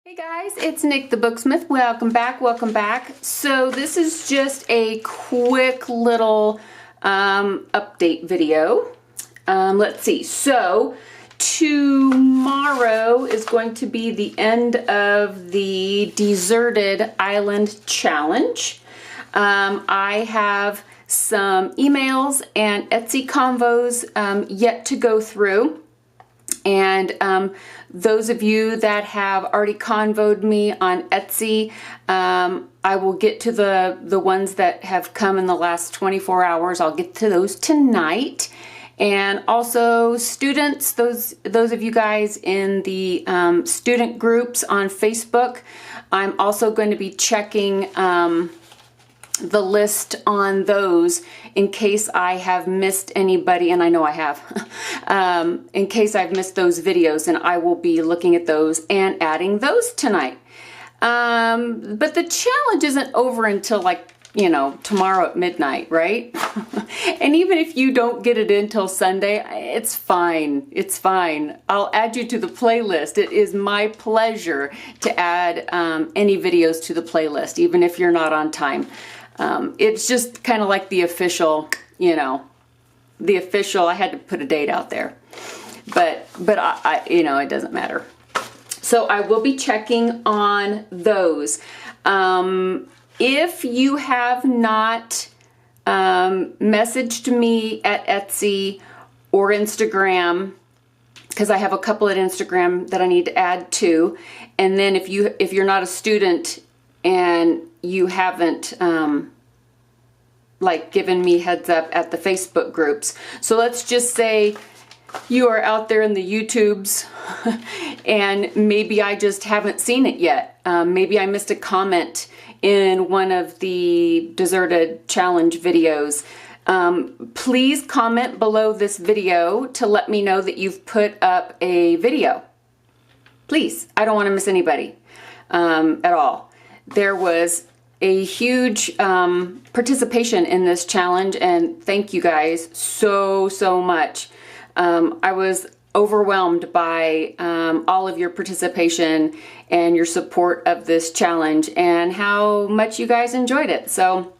Hey guys, it's Nick the Booksmith. Welcome back, welcome back. So this is just a quick little update video. Let's see, so tomorrow is going to be the end of the Deserted Island Challenge. I have some emails and Etsy convos yet to go through. And those of you that have already convoed me on Etsy, I will get to the ones that have come in the last 24 hours. I'll get to those tonight. And also students, those of you guys in the student groups on Facebook, I'm also going to be checking the list on those in case I have missed anybody, and I know I have, in case I've missed those videos, and I will be looking at those and adding those tonight. But the challenge isn't over until tomorrow at midnight, right? And even if you don't get it in till Sunday, it's fine. It's fine. I'll add you to the playlist. It is my pleasure to add any videos to the playlist, even if you're not on time. It's just kind of like the official, I had to put a date out there, but I it doesn't matter. So I will be checking on those. If you have not messaged me at Etsy or Instagram, because I have a couple at Instagram that I need to add to, and then if you're not a student and you haven't given me heads up at the Facebook groups. So let's just say you are out there in the YouTubes and maybe I just haven't seen it yet. Maybe I missed a comment in one of the Deserted Challenge videos. Please comment below this video to let me know that you've put up a video. Please, I don't want to miss anybody at all. There was a huge participation in this challenge, and thank you guys so much. I was overwhelmed by all of your participation and your support of this challenge and how much you guys enjoyed it. So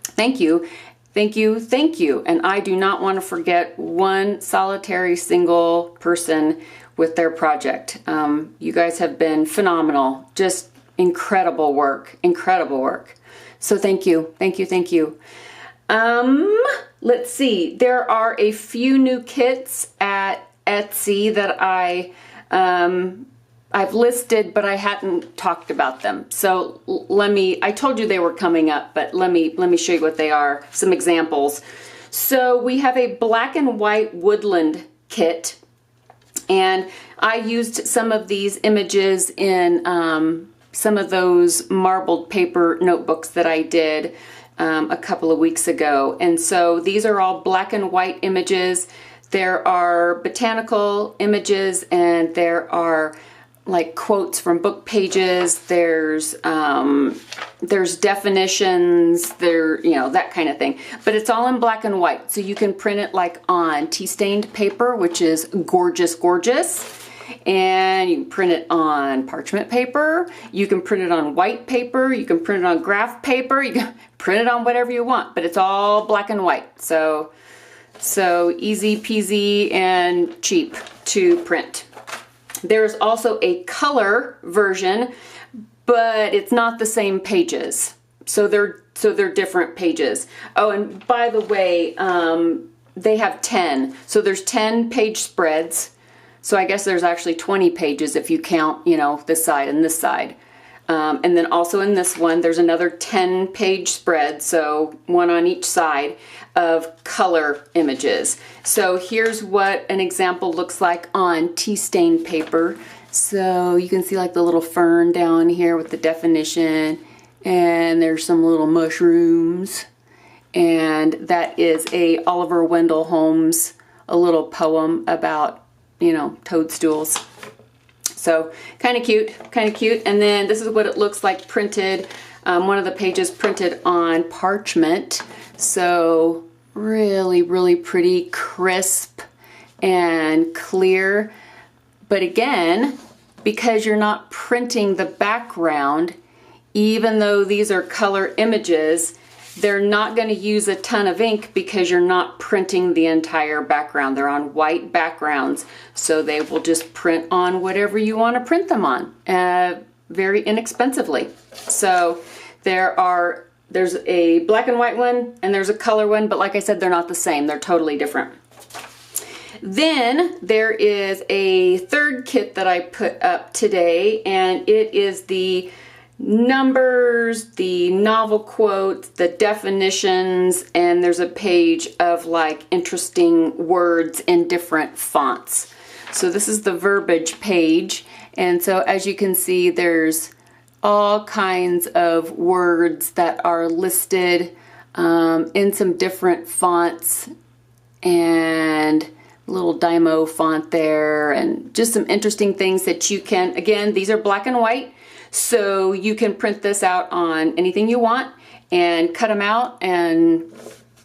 thank you. Thank you, thank you. And I do not want to forget one solitary single person with their project. You guys have been phenomenal. Just incredible work, incredible work. So thank you, thank you, thank you. Let's see, there are a few new kits at Etsy that I've listed, but I hadn't talked about them. So I told you they were coming up, but let me show you what they are, some examples. So we have a black and white woodland kit, and I used some of these images in some of those marbled paper notebooks that I did a couple of weeks ago. And so these are all black and white images. There are botanical images, and there are like quotes from book pages. There's definitions, that kind of thing. But it's all in black and white, so you can print it like on tea-stained paper, which is gorgeous, gorgeous. And you can print it on parchment paper, you can print it on white paper, you can print it on graph paper, you can print it on whatever you want, but it's all black and white. So easy peasy and cheap to print. There's also a color version, but it's not the same pages. So they're different pages. Oh, and by the way, they have 10. So there's 10 page spreads. So I guess there's actually 20 pages if you count, this side and this side. And then also in this one, there's another 10 page spread, so one on each side of color images. So here's what an example looks like on tea-stained paper. So you can see like the little fern down here with the definition, and there's some little mushrooms. And that is a Oliver Wendell Holmes, a little poem about toadstools. So kind of cute, kind of cute. And then this is what it looks like printed. One of the pages printed on parchment. So really, really pretty, crisp and clear. But again, because you're not printing the background, even though these are color images, they're not going to use a ton of ink because you're not printing the entire background. They're on white backgrounds, so they will just print on whatever you want to print them on, very inexpensively. So there's a black and white one and there's a color one, but like I said, they're not the same. They're totally different. Then there is a third kit that I put up today, and it is the numbers, the novel quotes, the definitions, and there's a page of like interesting words in different fonts. So this is the verbiage page, and so as you can see, there's all kinds of words that are listed in some different fonts, and little Dymo font there, and just some interesting things that you can, again, these are black and white, so you can print this out on anything you want and cut them out and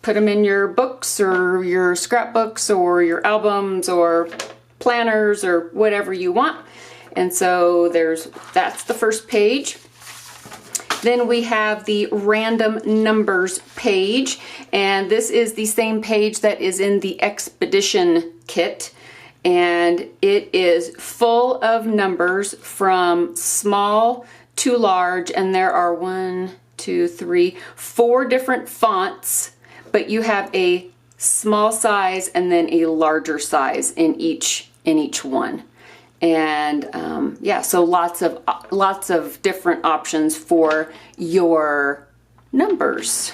put them in your books or your scrapbooks or your albums or planners or whatever you want. And so that's the first page. Then we have the random numbers page, and this is the same page that is in the expedition kit, and it is full of numbers from small to large, and there are 4 different fonts, but you have a small size and then a larger size in each one. And yeah, so lots of different options for your numbers.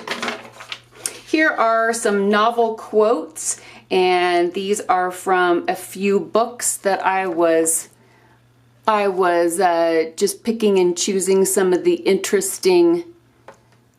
Here are some novel quotes, and these are from a few books that I was just picking and choosing some of the interesting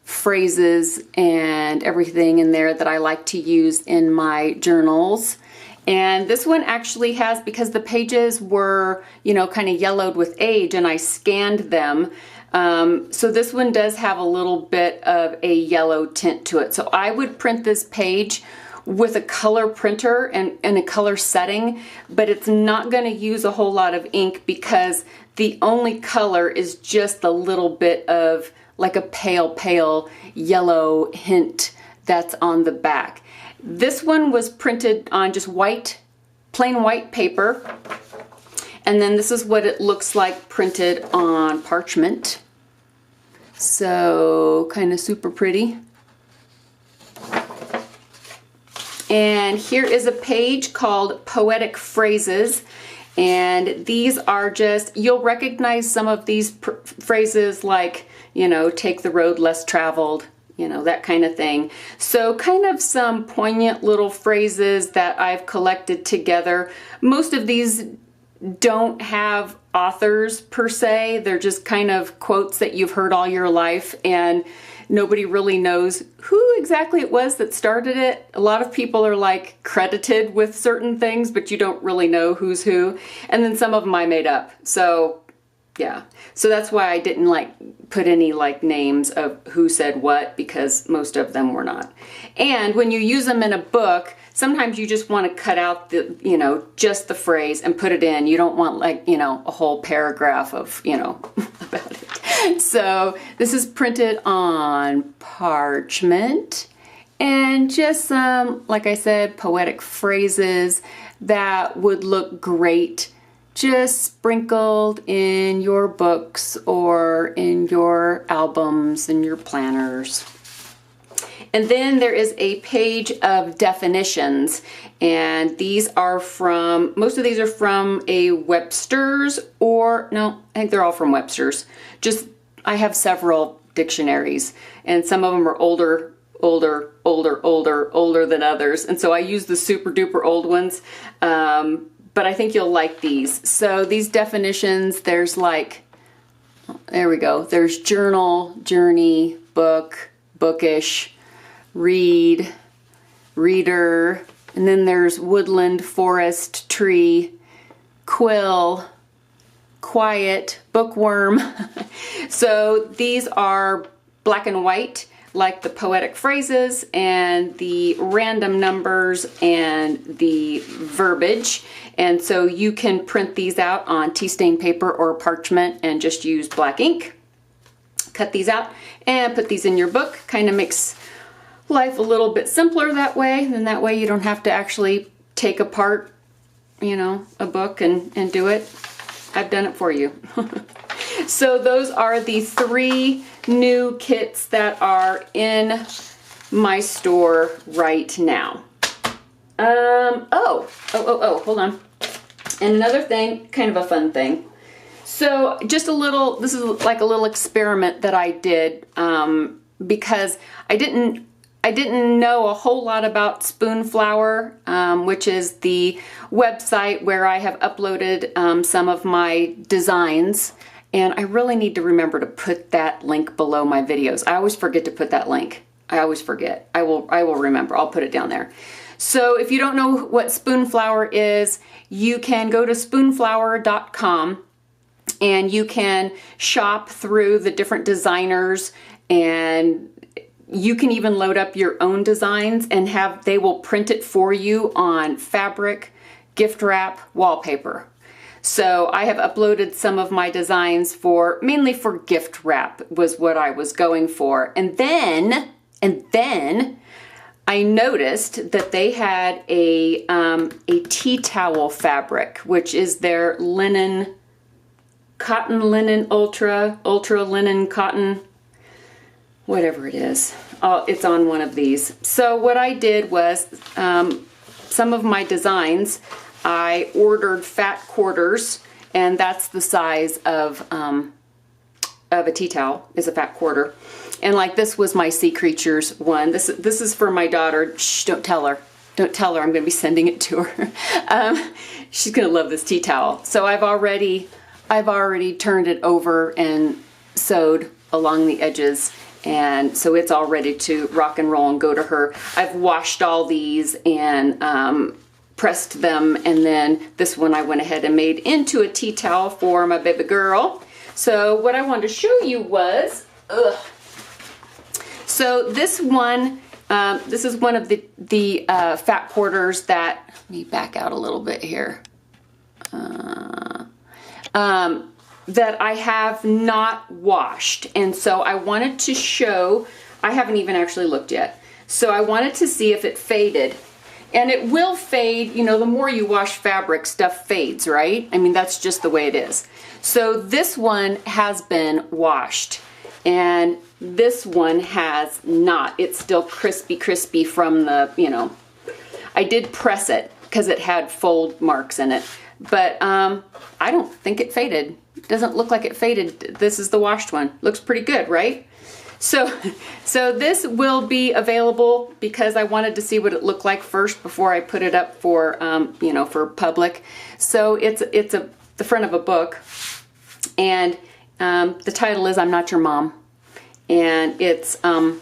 phrases and everything in there that I like to use in my journals. And this one actually has, because the pages were, kind of yellowed with age and I scanned them, so this one does have a little bit of a yellow tint to it. So I would print this page with a color printer and a color setting, but it's not going to use a whole lot of ink because the only color is just a little bit of like a pale yellow hint that's on the back. This one was printed on just plain white paper, and then this is what it looks like printed on parchment. So kind of super pretty. And here is a page called Poetic Phrases, and these are just, you'll recognize some of these phrases like, take the road less traveled, that kind of thing. So kind of some poignant little phrases that I've collected together. Most of these don't have authors per se. They're just kind of quotes that you've heard all your life, and nobody really knows who exactly it was that started it. A lot of people are like credited with certain things, but you don't really know who's who. And then some of them I made up. So yeah, so that's why I didn't like put any like names of who said what, because most of them were not. And when you use them in a book, sometimes you just want to cut out the, just the phrase and put it in. You don't want like, a whole paragraph of, about it. So this is printed on parchment, and just some, like I said, poetic phrases that would look great just sprinkled in your books or in your albums and your planners. And then there is a page of definitions, and these are from, most of these are from a Webster's, or no, I think they're all from Webster's. Just, I have several dictionaries, and some of them are older than others, and so I use the super duper old ones. But I think you'll like these. So these definitions, there's like, there we go. There's journal, journey, book, bookish, read, reader, and then there's woodland, forest, tree, quill, quiet, bookworm. So these are black and white, like the poetic phrases and the random numbers and the verbiage. And so you can print these out on tea stain paper or parchment and just use black ink. Cut these out and put these in your book. Kind of makes life a little bit simpler that way. And that way you don't have to actually take apart, you know, a book and do it. I've done it for you. So those are the 3 new kits that are in my store right now. Hold on. And another thing, kind of a fun thing. So just a little, this is like a little experiment that I did because I didn't know a whole lot about Spoonflower, which is the website where I have uploaded some of my designs. And I really need to remember to put that link below my videos. I always forget to put that link. I always forget. I will remember. I'll put it down there. So if you don't know what Spoonflower is, you can go to spoonflower.com and you can shop through the different designers, and you can even load up your own designs and they will print it for you on fabric, gift wrap, wallpaper. So I have uploaded some of my designs mainly for gift wrap was what I was going for. And then I noticed that they had a tea towel fabric, which is their linen, cotton linen, ultra linen cotton, whatever it is. It's on one of these. So what I did was some of my designs, I ordered fat quarters, and that's the size of a tea towel, is a fat quarter. And like this was my sea creatures one. This is for my daughter. Shh, don't tell her. Don't tell her I'm going to be sending it to her. She's going to love this tea towel. So I've already turned it over and sewed along the edges, and so it's all ready to rock and roll and go to her. I've washed all these and pressed them, and then this one I went ahead and made into a tea towel for my baby girl. So what I wanted to show you was, so this one, this is one of the fat quarters that, let me back out a little bit here, that I have not washed. And so I wanted to show, I haven't even actually looked yet. So I wanted to see if it faded. And it will fade, you know, the more you wash fabric, stuff fades, right? I mean, that's just the way it is. So this one has been washed, and this one has not. It's still crispy from the, you know, I did press it because it had fold marks in it, but I don't think it faded. It doesn't look like it faded. This is the washed one. Looks pretty good, right? So this will be available because I wanted to see what it looked like first before I put it up for, you know, for public. So it's the front of a book, and the title is "I'm Not Your Mom," and it's by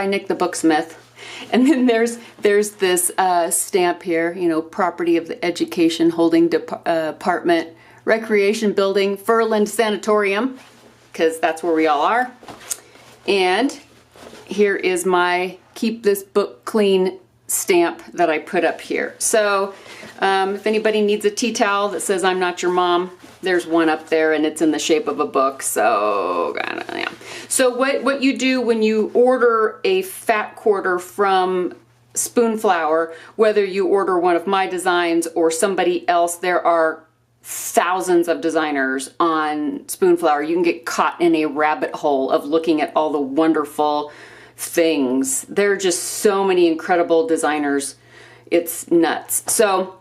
Nick the Booksmith. And then there's this stamp here, you know, property of the Education Holding Department, Recreation Building, Furland Sanatorium, because that's where we all are. And here is my Keep This Book Clean stamp that I put up here. So if anybody needs a tea towel that says "I'm not your mom," there's one up there, and it's in the shape of a book. So yeah. So what you do when you order a fat quarter from Spoonflower, whether you order one of my designs or somebody else, there are thousands of designers on Spoonflower. You can get caught in a rabbit hole of looking at all the wonderful things. There are just so many incredible designers. It's nuts. So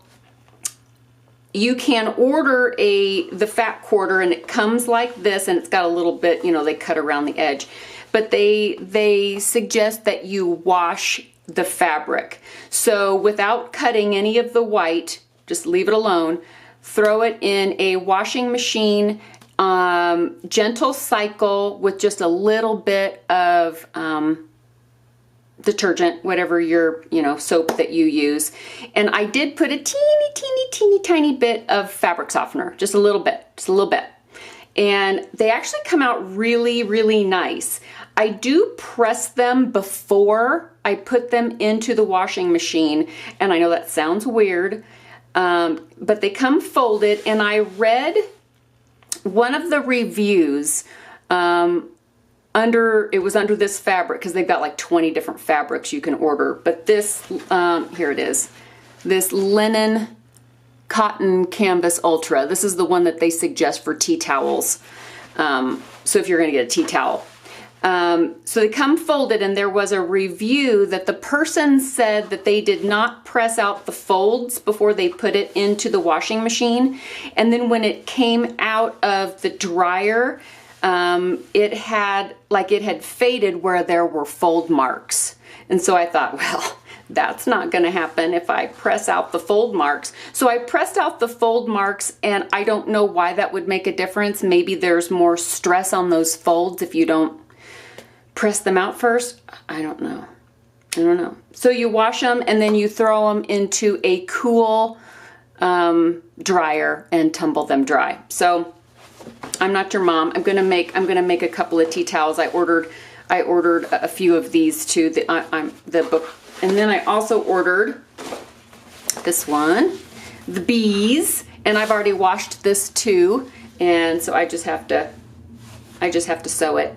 you can order the fat quarter, and it comes like this, and it's got a little bit, you know, they cut around the edge, but they suggest that you wash the fabric. So without cutting any of the white, just leave it alone. Throw it in a washing machine, gentle cycle with just a little bit of detergent, whatever your, you know, soap that you use. And I did put a teeny tiny bit of fabric softener, just a little bit. and they actually come out really, really nice. I do press them before I put them into the washing machine, and I know that sounds weird, but they come folded, and I read one of the reviews it was under this fabric, because they've got like 20 different fabrics you can order, but this, here it is, this linen cotton canvas ultra. This is the one that they suggest for tea towels. So if you're gonna get a tea towel. So they come folded, and there was a review that the person said that they did not press out the folds before they put it into the washing machine. And then when it came out of the dryer, it had faded where there were fold marks. And so I thought, well, that's not gonna happen if I press out the fold marks. So I pressed out the fold marks, and I don't know why that would make a difference. Maybe there's more stress on those folds if you don't press them out first. I don't know. So you wash them, and then you throw them into a cool dryer and tumble them dry. So I'm not your mom. I'm gonna make a couple of tea towels. I ordered a few of these too. The book, and then I also ordered this one, the bees, and I've already washed this too. And so I just have to sew it.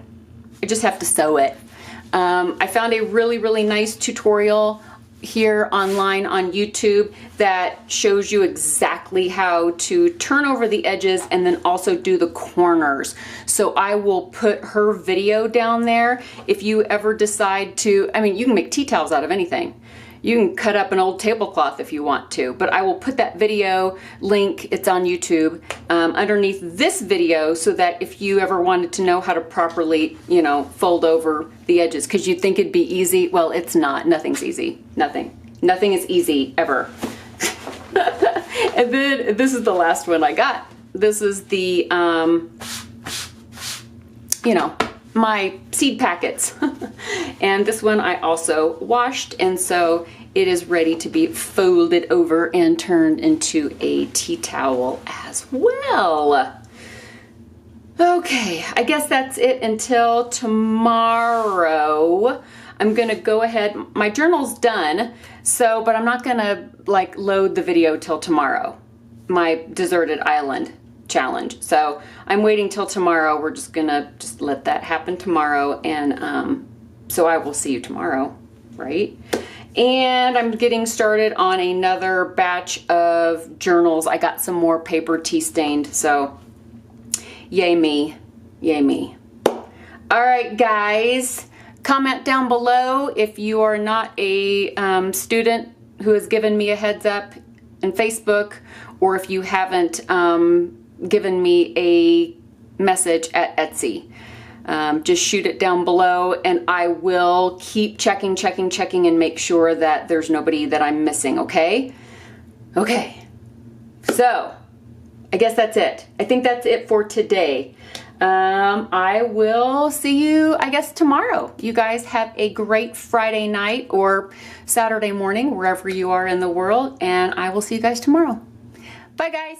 I found a really, really nice tutorial here online on YouTube that shows you exactly how to turn over the edges and then also do the corners. So I will put her video down there if you ever decide to. I mean, you can make tea towels out of anything. You can cut up an old tablecloth if you want to, but I will put that video link, it's on YouTube, underneath this video, so that if you ever wanted to know how to properly, fold over the edges, because you'd think it'd be easy. Well, it's not. Nothing's easy. Nothing is easy, ever. And then this is the last one I got. This is the, my seed packets. And this one I also washed, and so it is ready to be folded over and turned into a tea towel as well. Okay, I guess that's it until tomorrow. I'm gonna go ahead, my journal's done, but I'm not gonna load the video till tomorrow, my deserted island challenge. So I'm waiting till tomorrow. We're just gonna let that happen tomorrow, and so I will see you tomorrow, right? And I'm getting started on another batch of journals. I got some more paper tea stained, so yay me, yay me. All right, guys, comment down below if you are not a student who has given me a heads up in Facebook, or if you haven't given me a message at Etsy. Just shoot it down below, and I will keep checking and make sure that there's nobody that I'm missing, okay? Okay, so I guess that's it. I think that's it for today. I will see you, I guess, tomorrow. You guys have a great Friday night or Saturday morning, wherever you are in the world, and I will see you guys tomorrow. Bye, guys.